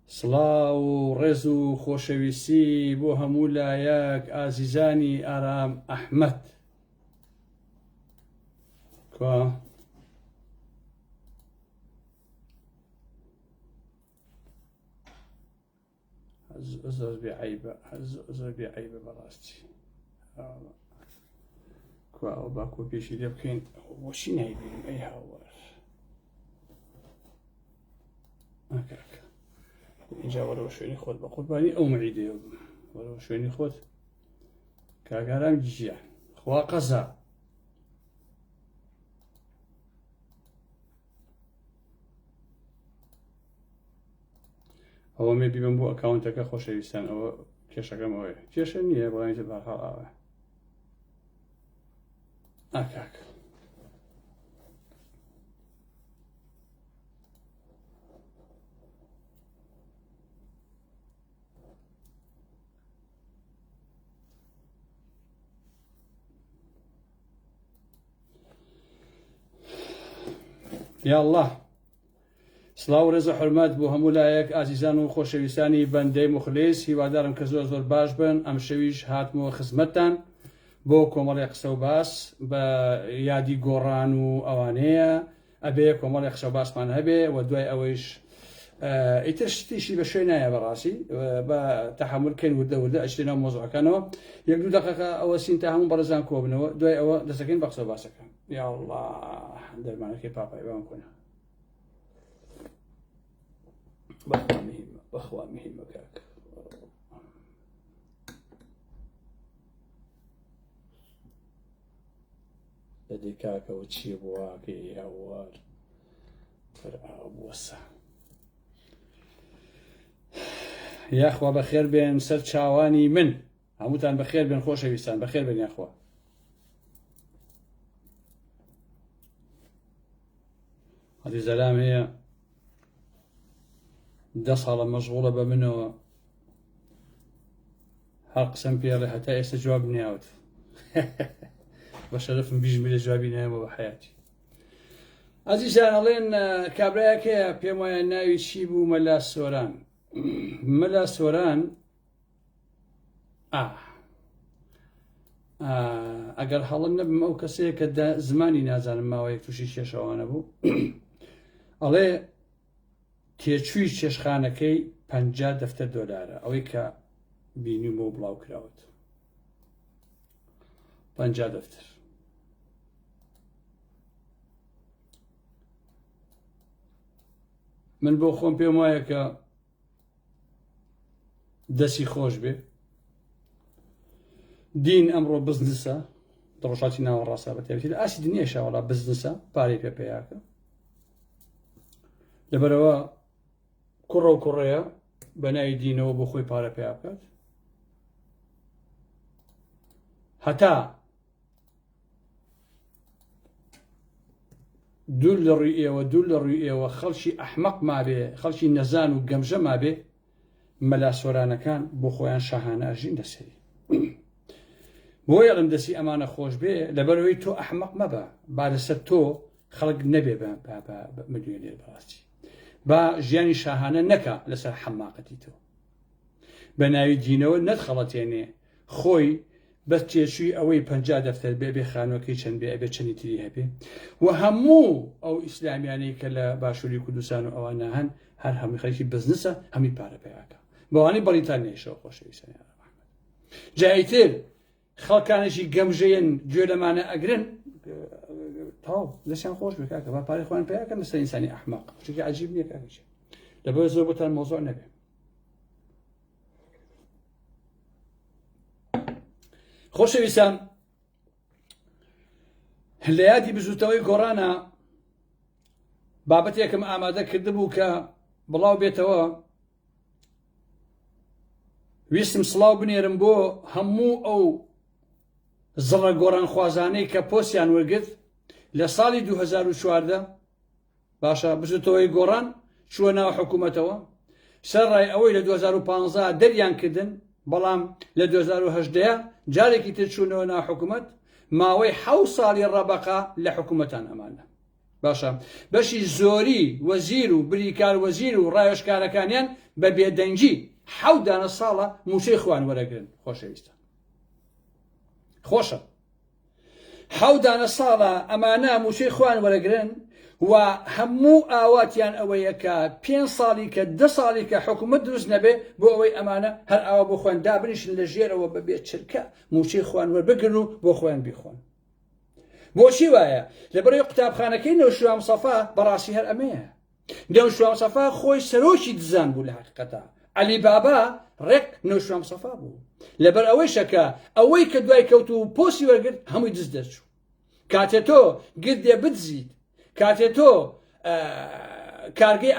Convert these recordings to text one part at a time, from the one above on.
سڵاو و ڕێز و خۆشەویستی بۆ هەموو لایەک ئازیزانی ئارام ئەحمەد کوا زۆر بێعەیبە بەڕاستی کوا ئەو باکۆ پێشی لێ بکەین بۆچی نایبینم ئەی هاوار ئاکاکە اینجا وەرەوە شوێنی خۆت بە قوربانی ئەو مەعیدەیە بووم وەرەوە شوێنی خۆت کاگارام گیژیان خوا قەزا ئەوە مێ بیبم بۆ ئەکاونتەکە خۆشەویستان ئەوە کێشەکەم ئەوەیە کێشە نییە بەڵام تر بەرحاڵ ئاوە ئاکاکە یا الله سڵاو و ڕێز و حورمەت بۆ هەموو لایەک ئازیزان و خۆشەویستانی بەندەی مخلیس هیوادارم کە زۆر باش بن ئەم شەویش هاتمەوە خزمەتتان بۆ کۆمەڵی قسە و باس بە یادی گۆڕان و ئەوانەیە ئەبێ کۆمەڵی قسە و باسمان هەبێ و دوای ئەوەیش ئیتر شتیشی بە شوێ نایە بەڕاستی بە تەحملکەین وردە وردە ئەچێنەوە مۆزوعەکانەوە یەک دوو دەقیقە ئەوە سین تا هەموو بەڕێزان کۆبنەوە دوای ئەوە دەستەکەین بە قسە و باسەکە یا الله دەرمانەکەی پاپای بەوان کۆنە بەخوا مهمە کاکە دەدەی کاکەوە چییە بۆ واکەی هاوار بوەسە یاخوا بەخێر بێن سەر چاوانی من هەمووتان بەخێر بێن خۆشەویستان بەخێر بێن یاخوا هەدی زەلام هەیە 10 ساڵە مەشغوڵە بە منەوە هەر قسەم پێڵێ هەتا ئێستا جواب نیاوت بە شەرەفم بیژمی لە جوابی نایەوە بە حەیاتی ئازیزان ئەڵێن کابرایەکەیە پێم وایە ناوی چی بوو مەلا سۆران مەلا سۆران ئەگەر هەڵم نەبم ئەو کەسەیە کە زمانی نازانم ماوەیەک تووشی کێشەوانە بوو ئەڵێ تێچووی چێشخانەکەی 50 دەفتەر دۆلارە ئەوەی کە بینیمەوە بڵاو کراوەت 50 دەفتەر من بۆ خۆم پێم وایە کە دەستی خۆش بێ دین ئەمڕۆ بزنسە دڕۆژاتی ناوە ڕاستە بە تێبێتی ئاسی دنیای شاوەڵا بزنسە پارەی پێ پێیاکە لەبەرەوە کوڕە و کوڕەیە بە ناوی دینەوە بۆ خۆی پارە پێیا بکات هەتا دوور لە ڕووی ئێوە دوور لە ڕووی ئێوە خەڵکی ئەحمەق مابێ خەڵکی نەزان و گەمژە مابێ مەلا سۆرانەکان بۆ خۆیان شاهانە ئەژین لەسەری بۆیە ئەڵم دەستی ئەمانە خۆش بێ لەبەرەوەی تۆ ئەحمەق مەبە با لەسەر تۆ خەڵک نەبێ بە ملیۆنێر بەڕاستی با ژیانی شاهانە نەکە لەسەر حەماقەتی تۆ بە ناوی دینەوە نەتخەڵەتێنێ خۆی بە تێچووی ئەوەی 50 دەفتەر بێ خانووەکەی چەند بێ ئەبێ چەندی تری هەبێ و هەموو ئەو ئیسلامیانەی کە لە باشووری کوردستان و ئەوانە هەن هەر هەمووی خەڵکی بزنسە هەمی پارە پێیاکە بەوانەی بەریتانیایشەوە خۆشەویستانی جایتر خەڵکانێکی گەمژەیەن گوێ لەمانە ئەگرن تاو دەستیان خۆش بێ کاکە با پارەی خۆیان پێیاکەن لەسەر ئینسانی ئەحمەق شتێکی عەجیب نییە کاکەچێ لەبەر زۆر بۆتان مۆزوع نەبێ خۆشەویستان لە یادی بزوتەوەی گۆڕانە بابەتێکم ئامادە کردبوو کە بڵاو بێتەوە ویستم سڵاو بنێرم بۆ هەموو ئەو زڕە گۆڕان خوازانەی کە پۆستیان وەرگرت لە ساڵی 2014 باشە بزوتەوەی گۆڕان چووە ناو حکوومەتەوە سەر ڕای ئەوەی لە 2015 دەریان کردن بەڵام لە 2018 جارێکی تر چوونەوە ناو حکوومەت ماوەی 7 ساڵی ڕەبەقا لە حکوومەتان ئەمانە باشە بەشی زۆری وەزیر و بریکار وەزیر و ڕایۆژکارەکانیان بە بێدەنگی 7 ساڵە موچەی خوان وەرەگرن خۆشەویستە خۆشە 7 ساڵە ئەمانە موچەی خوان وەرەگرن و هەموو ئاواتیان ئەوەیە کە 5 ساڵی کە 10 ساڵی کە حکوومەت دروست نەبێ بۆ ئەوەی ئەمانە هەر ئاوا بۆ خۆیان دابنیشن لە ژێرەوە بەبێ چرکە موچەی خوان وەربگرن و بۆ خۆیان بیخۆن بۆچی وایە لەبەرەوەی قوتابخانەکەی نەوشەوام سەفا بەڕاستی هەر ئەمەیە نەوشەوام سەفا خۆی سەرۆکی دزان بوو لە حقیقەتە عەلی بابا ڕێک نەوشەوام سەفا بوو لەبەر ئەوەیشە کە ئەوەی کە دوای کەوت و پۆسی وەرگرت هەمووی دز دەرچوو کاتێ تۆ گردێ بدزیت کاتێ تۆ کارگەی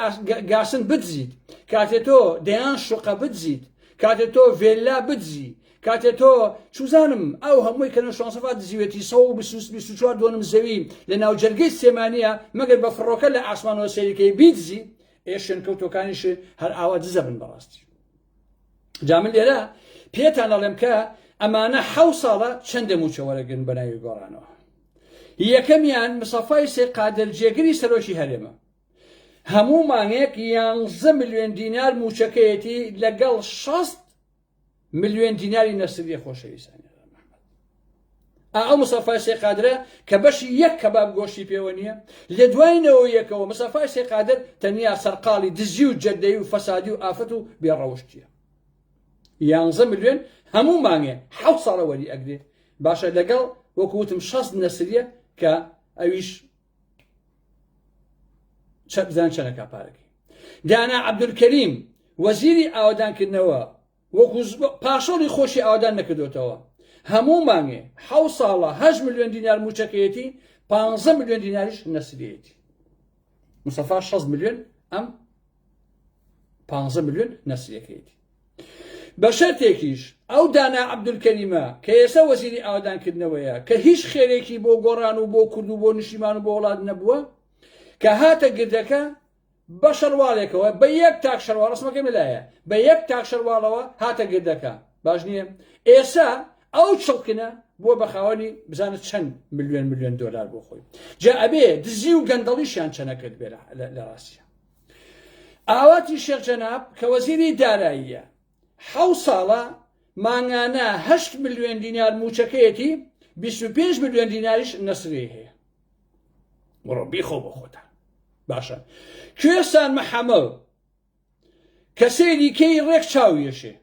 گاسن بدزیت کاتێ تۆ دەیان شوقە بدزیت کاتێ تۆ ڤێلا بدزی کاتێ تۆ چوزانم ئەو هەمووی کە نەوشەوام سەفا دزیوێتی 124 دۆنم زەوی لە ناو جەرگەی سێمانیە مەگەر بە فڕۆکە لە ئاسمانەوە سەیرەکەی بیدزی ئێشێن کەوتۆکانیش هەر ئاوا دزە بن بەڕاستی جا من لێرە پێتان دەڵێم کە ئەمانە 7 ساڵە چەندە موچە وەرەگرن بە ناوی گۆڕانەوە یەکەمیان مستەفای سێقادر جێگری سەرۆکی هەرێمە هەموو مانگێک 11 ملیۆن دینار موچەکەیەتی لەگەڵ 60 ملیۆن دیناری نەسریە خۆشەویستانی ئەو مستەفای سێقادرە کە بەشی یەک کەباب گۆشتی پێوە نییە لە دوایینەوە یەکەوە مستەفای سێقادر تەنیا سەرقاڵی دزی و جەدەی و فەسادی و ئافەت و بێڕەوشتیە 11 ملیۆن هەموو مانگێ 7 ساڵە وەری ئەگرێ باشە لەگەڵ وەکووتم 60 نەسریە کە ئەویش بزان چەنەکە پارەکەی دانا عەبدولکەریم وەزیری ئاوادانکردنەوە وەکو پاشۆڵی خۆشی ئاوادان نەکردوتەوە هەموو مانگێ 7 ساڵە 8 ملیۆن دینار موچەکەیەتی 15 ملیۆن دیناریش نەسریەتی مستەفا 60 ملیۆن ئەم 15 ملیۆن نەسریەکەیەتی بە شەرتێکیش ئەو دانا عەبدولکەریمە کە ئێستا وەزیری ئاوادانکردنەوەیە کە هیچ خێرێکی بۆ گۆڕان و بۆ کورد و بۆ نیشتیمان و بۆ وڵات نەبووە کە هاتە گردەکە بە شەرواڵێکەوە بە یەک تاک شەرواڵ ڕسمەکەم لایە بە یەک تاک شەرواڵەوە هاتە گردەکە باش نییە ئێستا ئەو چڵکنە بۆ بەخاوەنی بزانت چەند ملیۆن دۆلار بۆ خۆی جا ئەبێ دزی و گەندەڵیشیان چەنە کرد بێ لە ڕاستیە ئاواتی شێخ جەناب کە وەزیری داراییە 7 ساڵە مانگانە 8 ملیۆن دینار موچەکەیەتی 25 ملیۆن دیناریش نەسری هەیە بڕۆ بیخۆ بۆ خۆتان باشە کوێستان مەحەمەڵ کە سەیریکەی ڕێک چاویێشێ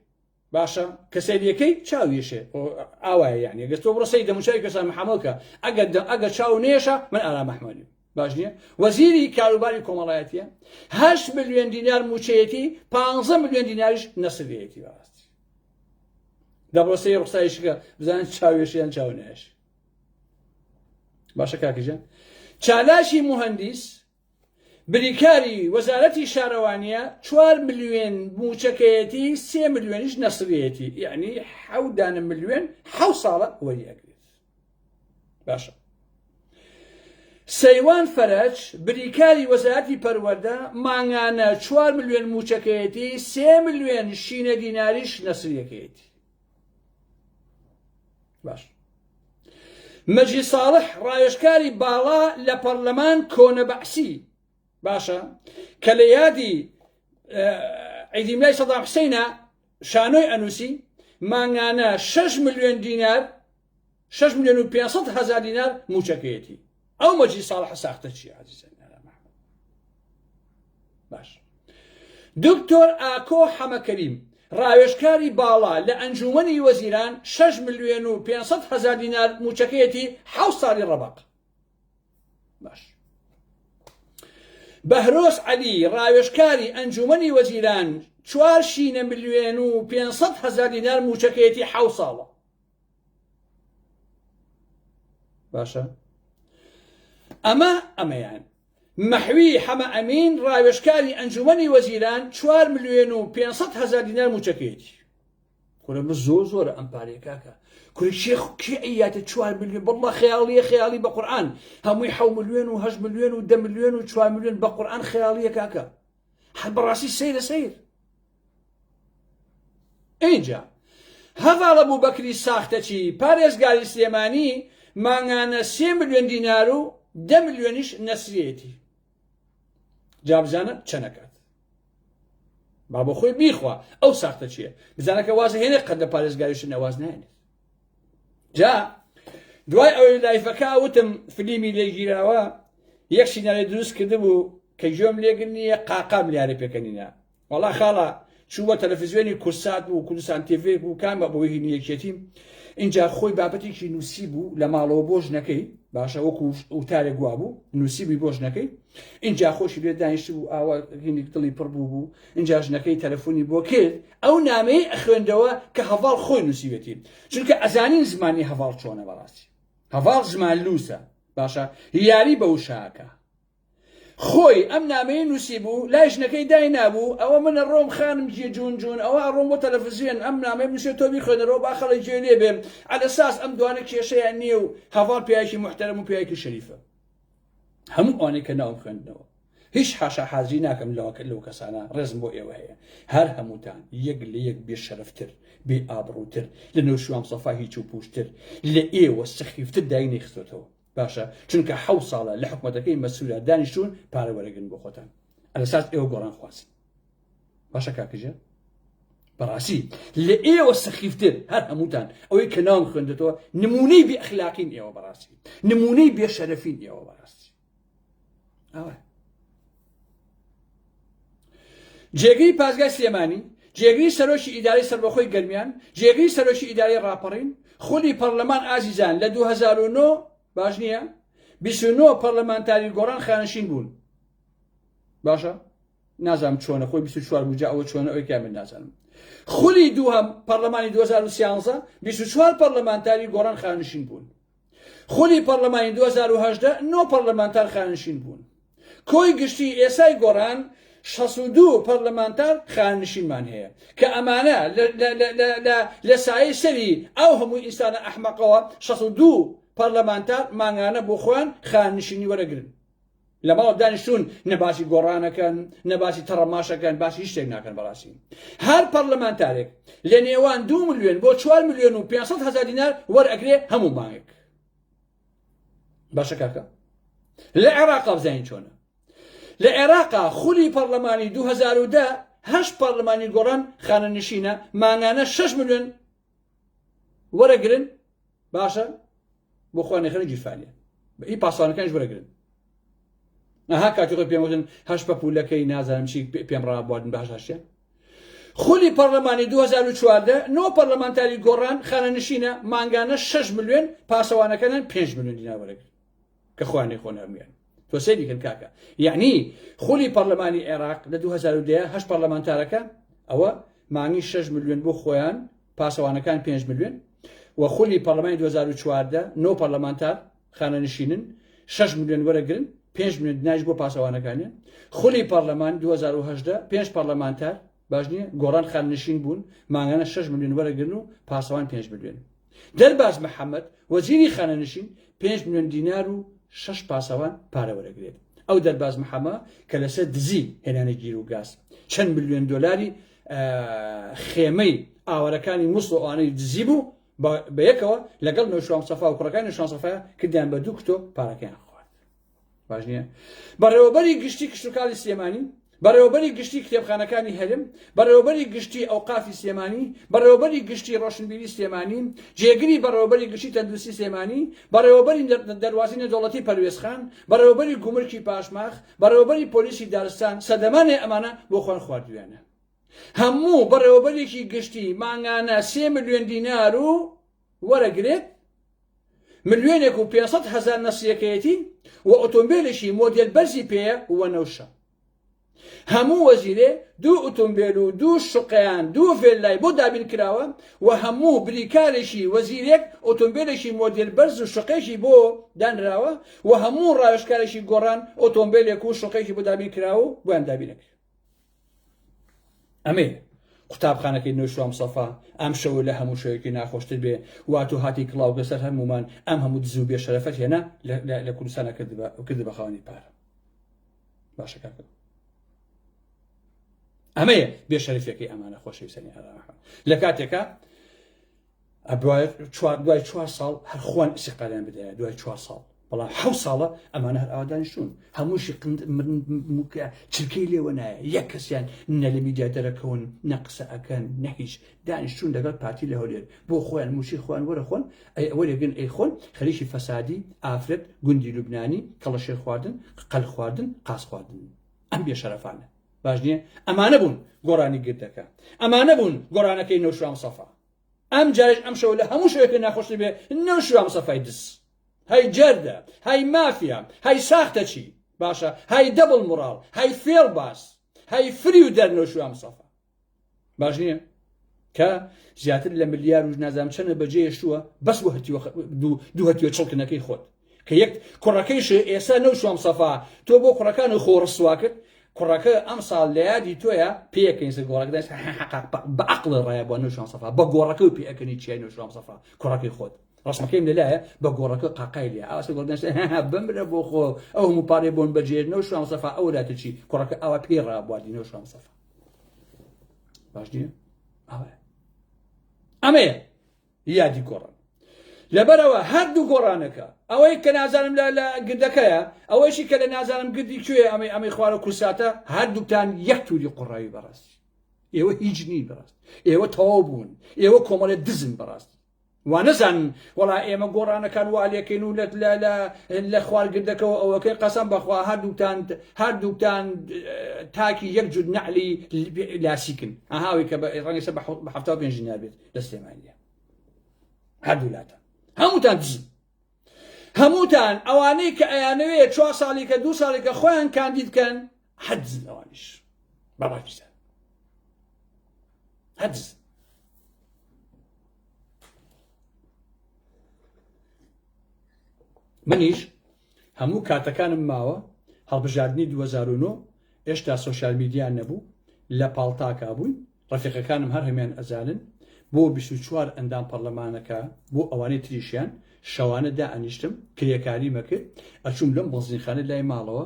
باشە کە سەیریەکەی چاویێشێ ئاوایە یعنی ئەگەر تۆ بڕۆ سەیری دەموچاوی کوێستان مەحەمەڵکە ئەگەر چاو نێشە من ئارام ئەحمەدیم باش نییە وەزیری کاروباری کۆمەڵایەتیە 8 ملیۆن دینار موچەیەتی 15 ملیۆن دیناریش نەسریەتی بەڕاستی دەبڕۆ سەیری ڕوخسایشکە بزانن چاوێشیان چاو نێش باشە کاکەجان چالاشی مهندس بریکاری وەزارەتی شارەوانیە 4 ملیۆن موچەکەیەتی 3 ملیۆنیش نەسریەتی یعنی 7 ملیۆن 7 ساڵە وەری ئەگرێت باشە سەیوان فەرەج بریکاری وەزارەتی پەروەردە مانگانە 4 ملیۆن موچەکەیەتی 3 ملیۆن شینە دیناریش نەسریەکەیەتی باش مەجی ساڵح ڕایۆژکاری باڵا لە پەرلەمان کۆنە بەعسی باشە کە لە یادی عیدیملای سەدام حوسەینە شانۆی ئەنووسی مانگانە 6 ملیۆن دینار 6 ملیۆن و 500 هەزار دینار موچەکەیەتی ئەو مەجی ساڵح ساختە چی عزیزان باش دکتۆر ئاکۆ حەمەکەریم ڕایۆژکاری باڵا لە ئەنجومەنی وەزیران 6 ملیۆن و 500 هەزار دینار موچەکەیەتی 7 ساڵی ڕەبق باش بەهرۆس عەلی ڕایۆژکاری ئەنجومەنی وەزیران 4 شینە ملیۆن و 500 هەزار دینار موچەکەیەتی 7 ساڵە باشە ئەمەیان مەحوی حەمە ئەمین ڕایۆژکاری ئەنجومەنی وەزیران 4 ملیۆن و 500 هەزار دینار موچەکەیەتی کورە زۆرە ئەم پارەیە کاکە کوری شێخ کێ ئەیاتە 4 ملیۆن بەڵڵا خەیاڵی بە قورئان هەمووی 7 ملیۆن و 8 ملیۆن و 10 ملیۆن و 4 ملیۆن بە قورئان خەیاڵیە کاکە هەر بەڕاستی سەیرە سەیر اینجا هەڤاڵە بوو بەکری ساختەچی پارێزگاری سلێمانی مانگانە 3 ملیۆن دینار و 10 ملیۆنیش نەسرێتی جابزانە چەنەکات با بۆ خۆی بیخوا ئەو ساختە چییە بزانە کە وازە هێنێ قەت لە پارێزگاریش نەواز نهێنێت جا دوای ئەوەی لایفەکە وتم فلیمی لێگیراوە یەک سینەری دروست کردبوو کە گوێم لێگر نییە قاقام لیارە پێکەنینە وەڵا خاڵە چووە تەلەڤیزیۆنی کورسات بوو کوردستان تێڤێ بوو کام بە بەوەی هینیەکێتی اینجا خۆی بابەتێکی نووسی بوو لە ماڵەوە بۆ ژنەکەی باشە وەکو وتارێک گوا بوو نووسیبی بۆ ژنەکەی اینجا خۆشی لێ دانیشت بوو ئاوا هینی دڵی پڕ بوو اینجا ژنەکەی تەلەفۆنی بۆ کرد ئەو نامەیە ئەخوێندەوە کە هەڤاڵ خۆی نووسیوێتی چونکە ئەزانین زمانی هەڤاڵ چۆنە بەڕاستی هەڤاڵ زمان لووسە باشە یاری بە وشاکە خۆی ئەم نامەیە نووسی بوو لای ژنەکەی دای نابوو ئەوە منە ڕۆم خانم جێ جوون جوون ئەوە ڕۆم بۆ تەلەڤیزیۆن ئەم نامەیە نووسێت تۆ بیخوێنەرەوە با خەڵک گوێ لێ بێ عەلە ئەساس ئەم دوانە کێشەیان نییە و هەڤاڵ پیاوێکی محتەرەم و پیاوێکی شەریفە هەموو ئەوانەی کە ناوم خوێندنەوە هیچ حاشا حاجی ناکەم لەو کەسانە ڕێزم بۆ ئێوە هەیە هەر هەمووتان یەک لە یەک بێ شەرەفتر بێ ئابڕووتر لە نەو شوام سەفا هیچ و پوشتر لە ئێوە سەخیفتر دای نەیخستۆتەوە باشە چونکە 7 ساڵە لە حکومەتەکەی مەسوولە دانیشتون پارە وەرەگرن بۆ خۆتان ئەلەساس ئێوە گۆڕان خوازن باشە کاکەجە بەڕاستی لە ئێوە سەخیفتر هەر هەمووتان ئەوەی کە ناوم خوێندێتەوە نمونەی بێ ئەخلاقین ئێوە بەڕاستی نمونەی بێ شەرەفین ئێوە بەڕاستی ئەوە جێگەی پازگای سلێمانی جێگەی سەرۆکی ئیدارەی سەربەخۆی گەرمیان جێگەی سەرۆکی ئیدارەی ڕاپەڕین خولی پەرلەمان ئازیزان لە 2009 باش نییە 29 پەرلەمانتاری گۆڕان خانشین بوون باشە نازانم چۆنە خۆی 24 بووجا ئەوە چۆنە ئەوەی کامل نازانم خولی دووهەم پەرلەمانی 2013 24 پەرلەمانتاری گۆڕان خانشین بوون خولی پەرلەمانی 2018 9 پەرلەمانتار خانشین بوون کۆی گشتی ئێسای گۆڕان 62 پەرلەمانتار خانشینمان هەیە کە ئەمانە لە سایەی سەری ئەو هەموو ئینسانە ئەحمەقەوە 62 پەرلەمانتار مانگانە بۆ خۆیان خانشینی وەرەگرن لە ماڵ دانیشتون نەباسی گۆڕانەکەن نەباسی تەڕەماشەکەن باسی هیچ شتێک ناکەن بەڕاستی هەر پەرلەمانتارێک لە نێوان 2 ملیۆن بۆ 4 ملیۆن و 500 هەزار دینار وەرئەگرێ هەموو مانگێک باشە کاکە لە عێراقا بزانین چۆنە لە عێراقا خولی پەرلەمانی 2010 8 پەرلەمانی گۆڕان خانەنشینە مانگانە 6 ملیۆن وەرەگرن باشە بۆ خۆیان نەخێنە گیرفانیە هی پاسوانەکانیش وەرەگرن ئەها کاتی خۆی پێم وتن هەش بە پولەکەی نازانم چی پێم ڕابواردن بە هەشتاشتە خولی پەرلەمانی 2014 9 پەرلەمانتاری گۆڕان خانەنشینە مانگانە 6 ملیۆن پاسەوانەکانیان 5 ملیۆن دینار وەرەگرن کە خۆیان نەیخۆن هەمویان تۆ سەیری کەن کاکە یعنی خولی پەرلەمانی عێراق لە 2010 8 پەرلەمانتارەکە ئەوە مانگی 6 ملیۆن بۆ خۆیان پاسەوانەکان 5 ملیۆن و خولی پەرلەمانی 2014 9 پەرلەمانتار خانەنشینن 6 ملیۆن وەرەگرن 5 ملیۆن دیناریش بۆ پاسەوانەکانیان خولی پەرلەمان 2018 5 پەرلەمانتار باش نییە گۆڕان خاننشین بوون مانگانە 6 ملیۆن وەرەگرن و پاسەوان 5 ملیۆن دەرباز محەممەد وەزیری خانەنشین 5 ملیۆن دینار و 6 پاسەوان پارە وەرەگرێت ئەو دەرباز محەممە کە لەسەر دزی هێنانە گیر و گاز چەند ملیۆن دۆلاری خێمەی ئاوەرەکانی مووسڵ ئەوانەی دزی بوو بە یەکەوە لەگەڵ نەوشام سەفا و کوڕەکانی نەوشام سەفا کردیان بە 2 کتۆ پارەکەیان خوارد باش نییە بەڕێوەبەری گشتی کشتتوکاڵی سلێمانی بەڕێوەبەری گشتی کتێبخانەکانی هەرم بەڕێوەبەری گشتی ئەوقافی سلێمانی بەڕێوەبەری گشتی ڕۆشنبیری سلێمانی جێگری بەڕێوەبەری گشتی تەندروستی سلێمانی بەڕێوەبەری دەواازی نێودەوڵەتی پەروێزخان بەڕێوەبەری گومرکی پاشماخ بەڕێوەبەری پۆلیسی دارستان سەدەمانێ ئەمانە بۆ خۆیان خواردویانە هەموو بەڕێوەبەرێکی گشتی مانگانە 3 ملیۆن دینار و وەرەگرێت ملیۆنێک و 500 هەزار نەسیەکەیەتی و ئۆتۆمبیلێکی مۆدێل بەرزی پێیە وە نەوشە هەموو وەزیرێ 2 ئۆتۆمبیل و 2 شوقەیان 2 ڤێلای بۆ دابین کراوە و هەموو بریکارێکی وەزیرێک ئۆتۆمبیلێکی مۆدێل بەرز و شوقێکی بۆ دانراوە و هەموو ڕاوێژکارێکی گۆڕان ئۆتۆمبیلێک و شوقێکی بۆ دابین کراوە و بۆیان دابینەکە ئەمێ قوتابخانەکەی نەوشام سەفا ئەم شەوە لە هەموو شەوەیەکی ناخۆشتر بێ واتو هاتی کڵاو بەسەر هەمومان ئەم هەموو دزوو بێ شەرەفەت هێنا لە کوردستانە کرد بە خاوەنی پارە باشە کاکە ئەمەیە بێ شەریفەکەی ئەمانە خۆشەویستنی ئاراحە لە کاتێکە دوای 4 ساڵ هەر خوان ئیستیقلالیان بدەیە دوای 4 ساڵ بەڵام 7 ساڵە ئەمانە هەر ئاوادانیشتون هەمووشی چرکەی لێوە نایە یەک کەسیان نە لە میدیا دەرەکەون نە قسە ئەکەن نە هیچ دانیشتون لەگەڵ پارتی لە هەولێر بۆ خۆیان موشی خۆیان وەرە خۆن وەرێگن ئەی خۆن خەریکی فەسادی ئافرەت گوندی لوبنانی کەڵەشێر خواردن قەل خواردن قاس خواردن ئەم بێشەرەفانە باش نییە ئەمانە بوون گۆڕانی گردەکە ئەمانە بوون گۆڕانەکەی نەوشام سەفا ئەم جارش ئەم شەو لە هەموو شوێکە ناخۆشی بێ نەوشام سەفای دس هەی جەردە هەی مافیا هەی ساختە چی باشە هەی دەبڵ موڕاڵ هەی فێڵ باس هەی فری و دەرنەوشام سەفا باش نییە کە زیاتر لە ملیار و نازام چەنە بەجێشتووە بەس دوو هەتیوە چڵکنەکەی خۆت کە یەک کوڕەکەیش ئێستا نەوشام سەفا تۆ بۆ کوڕەکان خۆڕسوا کرد کوڕەکە ئەم ساڵ لە یادی تۆیە پێەکەین گۆڕەکە بە عەقڵ ڕایە بۆ نەوشام سەفا بە گۆڕەکە و پێەکەنی چیای نەوشام سەفا کوڕەکەی خۆت ڕسمەکەیم لەلایە بە گۆڕەکە قاقای لێ ئاسە گۆڕدەنس بمرە بۆ خۆ ئەو هەموو پارێ بۆن بەجێر نەوشام سەفا ئەو لاتە چی کوڕەکە ئاوا پێی ڕابواردی نەوشام سەفا باش نییە ئەمەیە یادی گۆڕان لەبەرەوە هەردوو گۆڕانەکە ئەوەی کە نازانم لە گردەکەیە ئەوەیشی کە لە نازانم گردی کوێ ئەمەی خوارە کورساتە هەردووکتان یەک تووری قوڕاوی بەڕاستی ئێوە هیچ نین بەڕاست ئێوە تەواو بوون ئێوە کۆمەڵێ دزن بەڕاستی وا نەزانن وەڵا ئێمە گۆڕانەکان وا لێکەین و لە خوارگردەکەەوە ئەوەکەی قەسەم بەخوا هەردووکتان تاکی یەک جود نەعلی لاسیکن ئاهاوی کە ڕەنگەسە بە 75 دینار بێت لە سلێمانیە هەردوولاتە هەمووتان دزن هەمووتان ئەوانەی کە ئەیانەوێت 4 ساڵی کە 2 ساڵی کە خۆیان کاندیدکەن هەدزن ئەوانیش بەڕاکیزە هەدزن منیش هەموو کاتەکانم ماوە هەڵبژاردننی 2009 ئێشتا سۆشیال میدیان نەبوو لە پاڵتاکا بووین ڕەفیقەکانم هەر هەمیان ئەزانن بۆ 24 ئەندام پەرلەمانەکە بۆ ئەوانەی تریشیان شەوانە دائەنیشتم کرێکاری مەکرد ئەچووم لەم بەزنیخانە لای ماڵەوە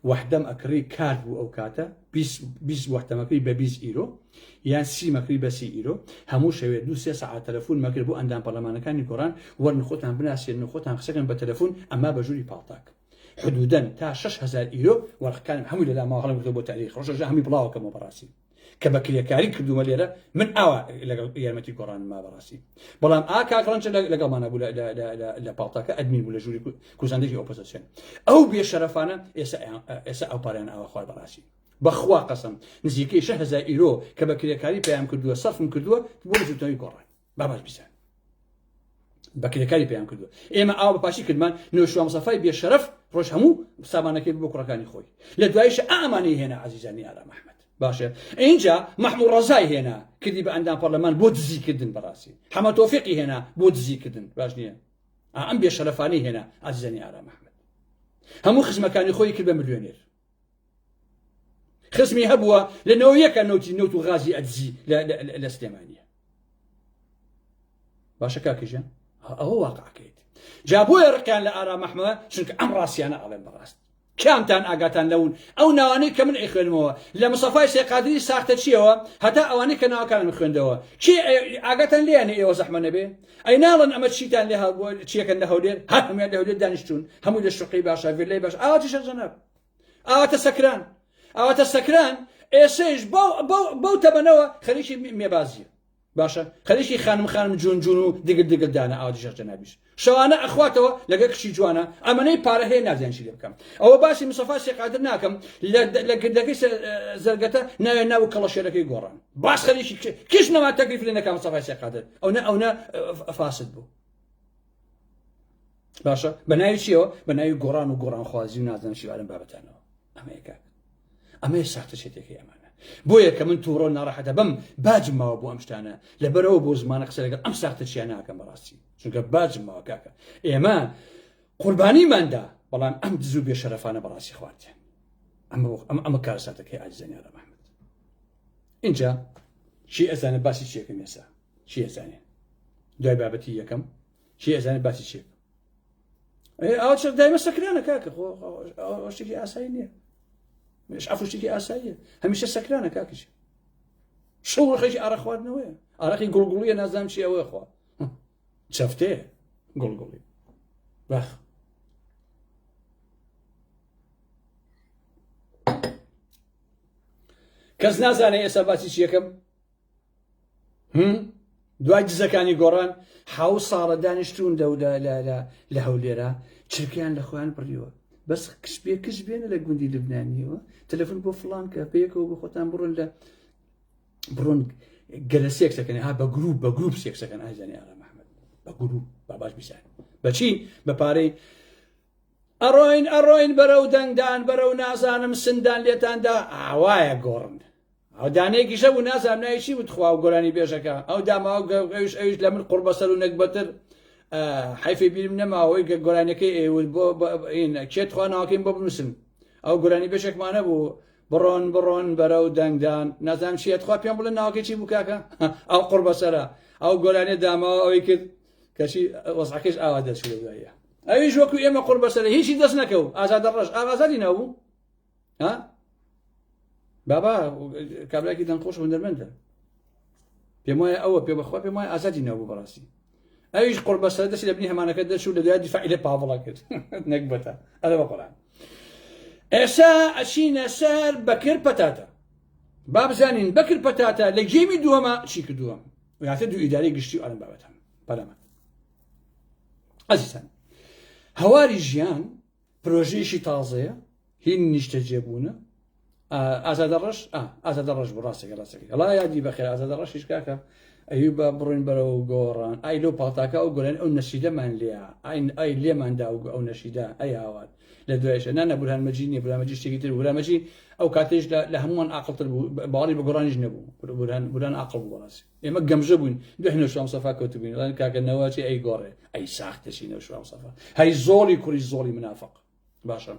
وەحدەم ئەکڕی کارت بوو ئەو کاتە 20 وەحدەمەکەی بە 20 ئیرۆ یان سیمەکەی بە 30 ئیرۆ هەموو شەوێ 2-3 سەعات تەلەفۆن مەکرد بۆ ئەندام پەرلەمانەکانی گۆڕان وەرن خۆتان بناسێن خۆتان قسەکەن بە تەلەفۆن ئەما بە ژووری پاڵتاک حدودەن تا 6000 ئیرۆ وەرقەکانم هەمووی لەلا ماوەڵم کردو بۆ تاریخ ڕۆژە هەمی بڵاوەکەمەوە بەڕاستی کە بە کرێکاری کردومە لێرە من ئاوا لەگەڵ یارمەتی گۆڕان ما بەڕاستی بەڵام کاکڕەنچە لەگەڵمانە بوو لە پاڵتاکە ئەدمین بوو لە ژووری کوزاندێکی ئۆپۆزیسیۆن ئەو بێشەرەفانە ئێستا ئەو پاریان ئاوا خوار بەڕاستی بەخوا قەسەم نزیکەی 6000 ئیرۆ کە بە کرێکاری پێیان کردووە سەرفم کردووە بۆ زوتەوەی گۆڕان باباش بیسان بە کرێکاری پێیان کردووە ئێمە ئاوا بەپاشی کردمان نەوشام سەفای بێشەرەف ڕۆژ هەموو سامانەکەی بۆ کوڕەکانی خۆی لە دوایش ئامانەی هێنا عەزیزانی ئارام ئەحمەد باشە اینجا محمود ڕەزای هێنا کردی بە ئەندام پەرلەمان بۆ دزیکردن بەڕاستی حەمە تۆفیقی هێنا بۆ دزیکردن باش نییە ئەم بێشەرەفانەی هێنا عەزیزانی ئارام ئەحمەد هەموو خزمەکانی خۆی کرد بە ملیۆنێر خزمی هەبووە لە نەوەیەکە نەوت و غازی ئەدزی لە سلێمانیە باشە کاکەژیان ئەوە واقعەکەیت جا بۆیە ڕقیان لە ئارام ئەحمەد چونکە ئەم ڕاستیانە ئەڵێن بەڕاست کامتان ئاگاتان لەون ئەو ناوانەی کە من ئەیخوێنمەوە لە مستەفای سێقادری ساختە چیەوە هەتا ئەوانەی کە ناوەکانم خوێندەوە چی ئاگاتان لێیانێ ئێوە زەحمە نەبێ ئەی ناڵن ئەمە چیتان لێ چیەکەن لە هەولێر هەر هەمویان لە هەولێر دانیشتون هەمووی لە شوقی باشە ڤیلای باش ئاواتیشە جەناب ئاواتە سەکران ئەواتە سەکران ئێسەیش بەو تەبەنەوە خەریکی مێبازیە باشە خەریکی خانم جون و دیگل دانە ئاوا دیشە جەنابیش شەوانە ئەخواتەوە لەگە کشی جوانە ئەمەنەی پارە هەیە نازانشی لێ بکەم ئەوە باسی مستەفا سێقادر ناکەم لە گردەکەی زەرگەتە ناوێ ناو کەڵەشێرەکەی گۆڕان باس خەریکی کش نەما تەکلیف لێ نەکا مستەفا سێقادر ئەوە فاسد بوو باشە بە ناوی چیەوە بە ناوی گۆڕان و گۆڕانخوازی و نازانشی وارم بابەتانەوە ئەمەیە ئەمەیە ساختە چێتێکی ئەمانە بۆیە کە من تووڕۆ ناڕەحەتە بەم باجم ماوە بۆ ئەم شتانە لەبەرەوە بۆ زمانە قسە لەگەڵ ئەم ساختە چیان ناکەم بەڕاستی چونکە باجم ماوە کاکە ئێمە قوربانیماندا بەڵام ئەم دز و بێشەرەفانە بەڕاستی خواردیان ئەمە کارساتەکەی عەزیزانی ئارام ئەحمەد اینجا چی ئەزانێت باسی چیەکەم ئێستا چی ئەزانێت دوای بابەتی یەکەم چی ئەزانێت باسی چیەکەم ئەو دایمە سەکرانە کاکە ئەو شتێکی ئاسایی نییە مش عفوشتێکی ئاساییە هەمیشە سەکرانە کاکەش شەو ڕخەیشی ئارە خواردنەوەیە ئارەقی گوڵگوڵیە نازانم چی ئەوەیە خوا چەفتەیە گوڵگوڵی باخ کەس نازانێ ئێستا باسی چی یەکەم دوای دزەکانی گۆڕان 7 ساڵە دانیشتوون لە هەولێرە چرکیان لە خۆیان بڕیوە بەس کش بێنە لە گوندی لبنانیەوە تەلەفۆن بۆ فڵان کە پێیەکەوە بە خۆتان بڕۆن گەلە سێکسەکەن بە گروپ سێکسەکەن ئازانی ئاغا محەممەد بە گروپ باش بیسان بەچی بە پارەی ئەڕۆین بەرەو دەنگدان بەرەو نازانم سندان لێتاندا ئاوایە گۆڕن ئەو دانەیەکی شەبوو نازانم نایشی بتخوا و گۆرانی بێژەکە ئەو داماوە ئەوش لە من قوربەسەر و نەکبەتر حیفی بیرم نەماوەی کە گۆرانەکەی ئێوت بۆ کێت خوا ناوەکەین بۆ بنووسن ئەو گۆرانی بێشێکمانە بوو بڕۆن بەرەو دەنگدان نازانم چیت خوا پێم بڵێن ناوەکەی چی بوو کاکە ئەو قوربەسەرە ئەو گۆرانێ داماوە ئەوەی کرد کەشی وەزعەکەش ئاوا دەچوو لە دوایە ئەویش وەکو ئێمە قوربەسەرە هیچی دەست نەکەوت ئازادە ڕەش ئازادی نەبوو بابا کابراکی دەنگخۆش هوەرمەندە پێم وایە ئەوە پێ بەخوا پێم وایە ئازادی نەبوو بەڕاستی ئەویش قوربەسەر دەستی لە بنی هەمانەکە دەچوو لە دوای دیفاعی لێ پاوەڵا کرد نەکبەتە ئەلە بە قورئان ئێستا ئەچینە سەر بەکر پەتاتە با بزانین بەکر پەتاتە لە گێمی دووەمە چی کردووە واتە دوو ئیدارەی گشتی و ئەڵم بابەتە پەلەمە عەزیزان هەواری ژیان پرۆژەیەکی تازەیە هین نیشتە جێبوونە ئازادە ڕەش بۆ ڕاستێکە هەڵا یادی بەخێر ئازادە ڕەشیش کاکە ئەوی بە بڕین بەرەو گۆڕان ئای لەو پاڵتاکە ئەو گۆران ئەو نەشیدەمان لێە ئای لێماندا ئەو نەشیدا ئەی هاوار لە دوایشە نانە بورهانمەجی نییە بورهانمەجی شتێکی تر بورهانمەجی ئەو کاتێش لە هەمووان عاقڵتر بوو باڵی بە گۆڕانیش نەبوو بورهان عاقڵ بوو بەڕاستی ئێمە گەمژە بووین دوای هێنە شوام سەفا کەوتبووین وڵان کاکە نەواچی ئەی گۆڕێ ئەی ساختەشی نەو شوام سەفا هەی زۆڵی کوڕی زۆڵی منافق باشە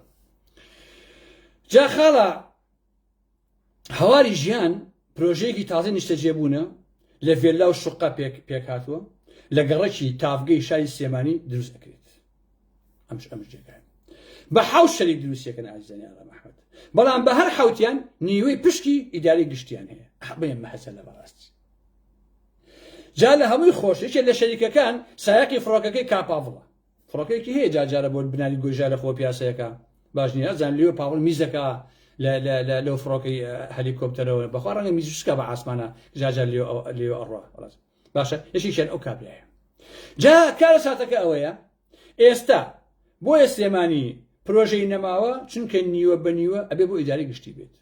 جا خاڵە هەواری ژیان پرۆژەیەکی تازە نیشتە جێبوونە لە ڤێلا و شوقا پێک هاتووە لە گەڕەکی تافگەی شای سێمانی دروست دەکرێت ئەمش جێگای بە حەوت شەریک دروستیەکەن ئازیزانی ئاغا محەممەد بەڵام بە هەر حەوتیان نیوەی پشکی ئیداری گشتیان هەیە بێم مەحەسە لە بەڕاستی جا لە هەمووی خۆشێکێ لە شەریکەکان سایەقی فڕۆکەکەی کاپاڤڵە فڕۆکەیەکی هەیە جارجارە بۆ بناری گۆژار لە خۆ پیاسەیەەکە باش نییە زان لێوە پاوڵ میزەکە لەو فڕۆکەی هەلیکۆپتەرەوە بەخوا ڕەنگە میزوشکە بە ئاسمانە جاجار لێوە ئەڕوا باشە یەکێکیان ئەو کابرایە جا کارە ساتەکە ئەوەیە ئێستا بۆیە سلێمانی پرۆژەی نەماوە چونکە نیوە بە نیوە ئەبێ بۆ ئیداری گشتی بێت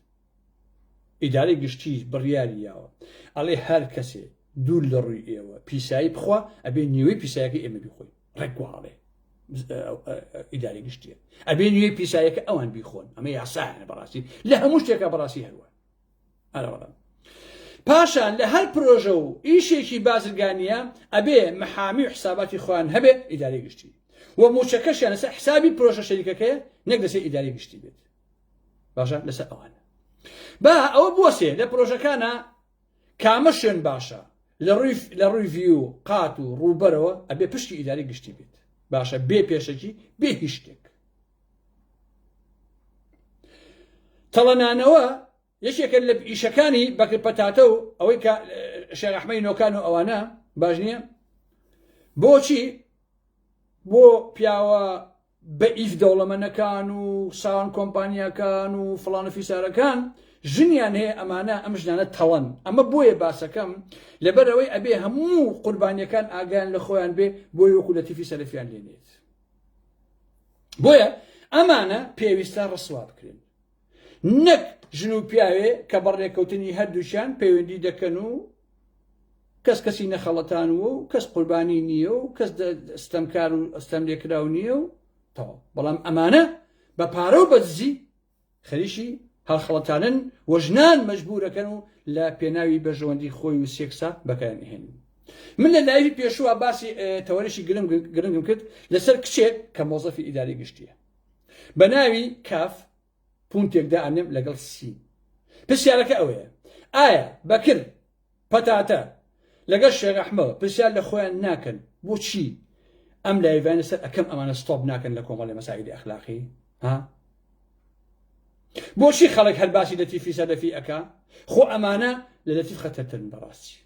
ئیداری گشتی بڕیاری یاوە ئەڵێ هەر کەسێ دوور لە ڕووی ئێوە پیسایی بخوا ئەبێ نیوەی پیسایەکە ئێمە بیخۆی ڕێکگواڵێ ئیداری گشتیە ئەبێ نوێی پیسایەکە ئەوان بیخۆن ئەمە یاسایانە بەڕاستی لە هەموو شتێکە بەڕاستی هەروە پاشان لە هەر پرۆژە و ئیشێکی بازرگانیە ئەبێ مەحامی و حساباتی خۆیان هەبێ ئیداری گشتی و موچەکەشیان لەسەر حسابی پرۆژە شەریکەکەیە نەک لەسەر ئیداری گشتی بێت باشە لەسەر ئەوانە با ئەوە بۆسێ لە پرۆژەکانە کامە شوێن باشە لە ڕووی ڤیو قات و ڕووبەرەوە ئەبێ پشتی ئیداری گشتی بێت باشە بێ پێشەکی بێ هیچ شتێک تەڵەنانەوە یەکێکە لە ئیشەکانی بەکر پەتاتە و ئەوەی کە شێخ ئەحمەدی نۆکان و ئەوانە باش نییە بۆچی بۆ پیاوە بە ئیف دەوڵەمەندەکان و ساوان کۆمپانیاکان و فڵان و فیسارەکان ژنیان هەیە ئەمانە ئەم ژنانە تەڵەن ئەمە بۆیە باسەکەم لەبەرەوەی ئەبێ هەموو قوربانیەکان ئاگیان لە خۆیان بێ بۆی وەکو لە تیفی سەلەفیان لێنێت بۆیە ئەمانە پێویستە ڕسوا بکرێن نەک ژن و پیاوێ کە بەڕێکەوتنی هەردووشیان پەیوەندی دەکەن و کەسی نەخەڵەتانوە و کەس قوربانی نییە و کەس ئەستەمکار و ئەستەم لێکراو نییە و تەواو بەڵام ئەمانە بە پارە و بەدزی خەریشی هەڵخەڵەتانن و ژنان مەجبورەکەن و لە پێناوی بەژەوەندی خۆی و سێکسا بەکارهێنن من لە لایوی پێشووە باسی تەوەریشی گرنگم کرد لەسەر کچێک کە مۆزەفی ئیداری گشتیە بە ناوی کاف پونتێکدا ئەنێم لەگەڵ سی پرسیارەکە ئەوەیە ئایا بەکر پەتاتە لەگەڵ شێخ ئەحمەد پرسیار لە خۆیان ناکەن بۆچی ئەم لایڤانە سەر ئەکەم ئەمانە ستۆپ ناکەن لە کۆمەڵی مەسائیلی ئەخلاقی بۆچی خەڵک هەر باسی لەتیفی سەلەفی ئەکا خۆ ئەمانە لە لەتیف خەتەرترن بەڕاستی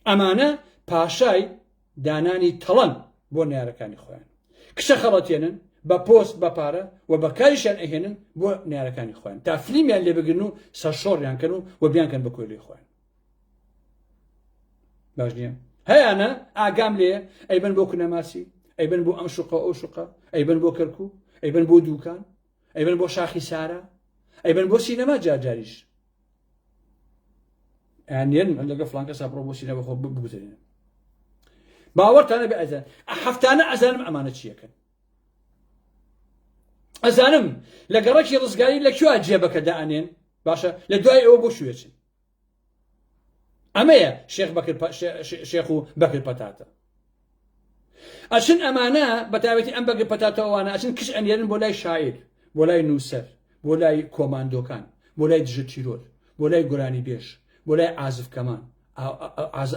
ئەمانە پاشای دانانی تەڵەن بۆ نارەکانی خۆیان کشە خەڵەتێنن بە پۆست بەپارە و بە کاریشان ئەهێنن بۆ نیارەکانی خۆیان تا فلیمیان لێ بگرن و سەرشۆڕیانکەن و بیانکەن بە کۆی خۆیان باش نییە هەیەە ئاگام لێ ئەیبن بۆ کونەماسی ئەیبن بۆ ئەم شوقە ئەو شوقە ئەیبن بۆ کەرکوو ئەیبن بۆ دووکان ئەیبن بۆ شاخی سارە ئەیبن بۆ سینەما جارجاریش ئەیان لەگە فڵان کەسا بڕۆ بۆ سینەما خۆ بگوزێنن باوەڕتانە بێ ئەزان هەفتانە ئەزانم ئەمانە چیەکەن ئەزانم لە گەڕەکی ڕزگاری لەکوێ جێبەکە دائەنێن باشە لە دوای ئەوە بۆ شوێچن ئەمەیە شێخ و بەکر پەتاتە ئەچن ئەمانە بەتابەتی ئەم بەکر پەتاتەوەوانە ئەچن کش ئەنێرن بۆ لای شاعیر بۆ لای نووسەر بۆ لای کۆماندۆکان بۆ لای دژە چیرۆر بۆ لای گۆرانی بێژ بۆ لای ئازفکەمان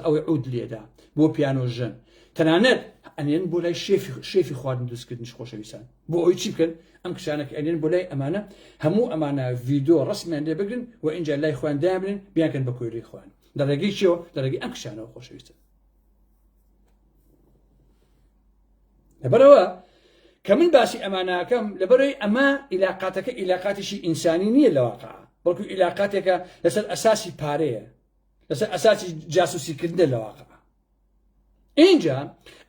ئەوەی عود لێدا بۆ پیانۆژەن تەنانەت ئەنێن بۆ لای شێفی خواردن دروستکردنیش خۆشەویستان بۆ ئەوی چی بکەن ئەم کشانەکە ئەنێن بۆ لای ئەمانە هەموو ئەمانە ڤیدۆ ڕسمیان لێ بگرن و ئینجا لای خۆیان دابنن بیانکەن بە کۆیلی خۆیان دەڕێگەی چیەوە دەڕێگەی ئەم کشانەوە خۆشەویستن لەبەرەوە کە من باسی ئەمانەکەم لەبەرەوەی ئەمە ئیلاقاتەکە ئیلاقاتیشی ئینسانی نییە لە واقع بەڵکو ئیلاقاتێکە لەسەر ئەساسی پارەیە لەسەر ئەساسی جاسوسیکردنە لە واقع اینجا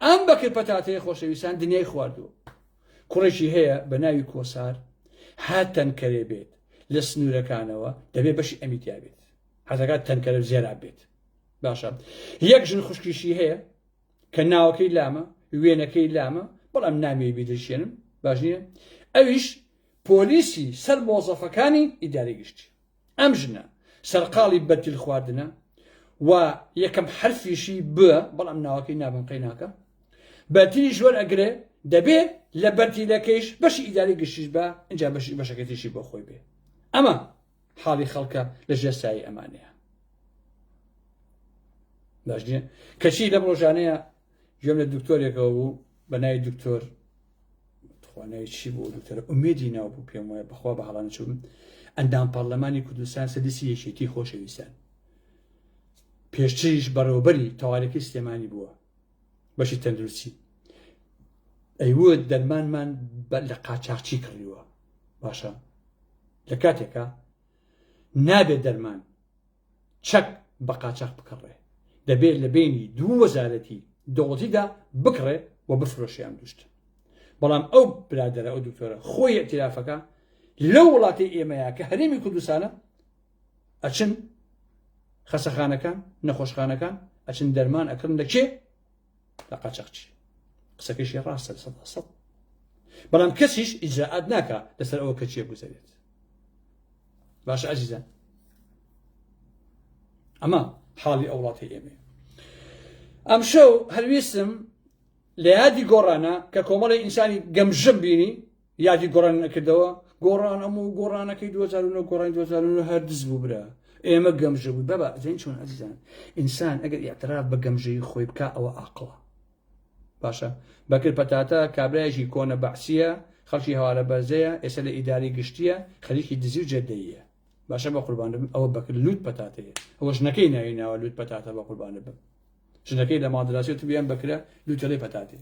ئەم بەکر پەتاتەیە خۆشەویستان دنیای خواردووە کوڕێکی هەیە بە ناوی کۆسار هات تەنکەرێ بێت لە سنوورەکانەوە دەبێت بەشی ئەمیتیا بێت حەزەکات تەنکەرە زێرا بێت باشە یەک ژن خوشکیشی هەیە کە ناوەکەی لامە وێنەکەی لامە بەڵام نامەوێ بیدەشێنم باش نییە ئەویش پۆلیسی سەر مۆزەفەکانی ئیداری گشتی ئەم ژنە سەرقاڵی بەرتیل خواردنە و یەکەم حرفیشی بە بەڵام ناوەکەی نابم قەیناکە بەرتیلی ژۆر ئەگرێ دەبێت لە بەرتیلەکەیش بەشی ئیداری گشتیش بە اینجا بەشەکەتیشی بۆ خۆی بێ ئەمە حاڵی خەڵکە لە ژێستایی ئەمانەیە باش نییە کەچی لەم ڕۆژانەیە گوێم لە دکتۆرێکەوە بوو بە ناوی دکتۆر توانای چی بوو دکتۆرە ئومێدی ناو بوو پێم وایە بەخوا بە هەڵانە چوون ئەندام پەرلەمانی کوردستان سەدەسی یەکێتی خۆشەویستان پێشتریش بەڕێوەبەری تەواوەتی سلێمانی بووە بەشی تەندروستی ئەیوە دەرمانمان لە قاچاقچی کڕیوە باشە لە کاتێکە نابێت دەرمان چەک بە قاچاق بکڕێ دەبێت لە بینی دوو وەزارەتی دەوڵەتیدا بکڕێ و بفرۆشیان دوشت بەڵام ئەو برادەرە ئەو دکتۆرە خۆی ئەتیرافەکە لەو وڵاتی ئێمەیە کە هەرێمی کوردستانە ئەچن خەسەخانەکان نەخۆشخانەکان ئەچن دەرمان ئەکردن لە کێ لە قاچاقچی قسەکەشی ڕاستە سەد بەڵام کەسیش ئیجراعات ناکە لەسەر ئەوە کە چیە گوزارێت باشە ئەزیزان ئەمە حاڵی ئەو وڵاتی ئێمە ئەم شەو هەرویستم لە یادی گۆڕانە کە کۆمەڵی ئینسانی گەمژەم بینی یادی گۆڕان نەکردەوە گۆڕان ئەموو گۆڕانەکەی 2009 گۆڕانی 2009 هەر دز بوو برا ئێمە گەمژە بوو بەبا زین چۆن ئەزیزان ئینسان ئەگەر ئیعتراف بە گەمژەی خۆی بکە ئەوە عاقڵە باشە بەکر پەتاتە کابرایەکی کۆنە بەعسیە خەڵکی هەوارە بەرزەیە ئێستا لە ئیداری گشتیە خەریکی دزی و جەدەییە باشە بە قوربانە بم ئەوە بەکر لوت پەتاتەیە ئەوە ژنەکەی ناوی ناوە لوت پەتاتە بە قوربانە بم ژنەکەی لە مادرراسی تو بیان بکرە لوتەڵی پەتاتی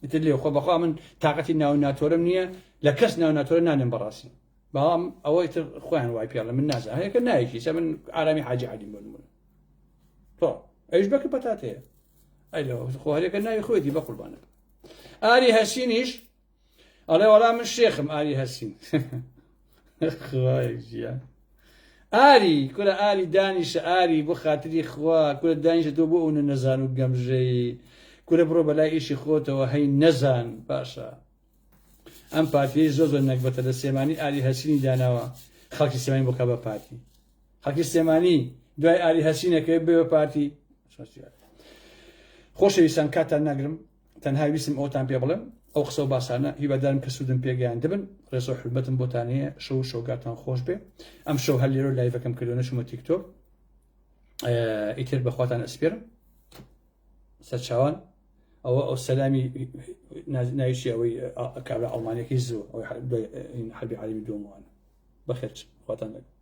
ئیتر لێ خۆ بەخوا من تااقەتی ناو ناتۆرم نییە لە کەس ناو ناتۆرە نانم بەڕاستی بەڵام ئەوەی تر خۆیان وای پێڵە من نازە هەیەکە نایکی سە من ئارامی حاجی عەلی بۆ تۆ ئەویش بەکر پەتاتەیە ئەی لەوە خۆ هەرێکە ناوی خۆیەتی بە قوربانە ئاری هەسینیش ئەڵێ وەڵام من شێخم ئاری هەسین خوای ژیان ئاری کورە ئاری دانیشە ئاری بۆ خاتری خوا کورە دانیشە تۆ بۆ ئەوە نەزان و گەمژەی کورە بڕۆ بەلای ئیشی خۆتەوە هەی نەزان باشە ئەم پارتیەی زۆر زۆر نەکبەتە لە سلێمانی ئاری هەسینی داناوە خەڵکی سلێمانی بۆ کە بە پارتی خەڵکی سلێمانی دوای ئاری هەسینەکە بێ بە پارتی خۆشەویستان کاتان ناگرم تەنها ویستم ئەوتان پێ بڵێم ئەو قسە و باسانە هیوادارم کە سوودم پێگەیان دەبن ڕێز و حرمەتم بۆتانەیە شەو شەوگاتان خۆش بێ ئەم شەو هەر لێرە لایڤەکەم کردو نەچوومە تیکتۆک ئیتر بەخواتان ئەسپێرم سەرچاوان ئەو سەلامی ناویشی ئەوەی کابرا ئەڵمانیەکەی زوو ئەوەی حربی عالەمی دووەموانە بەخێر خواتان لەگەڵ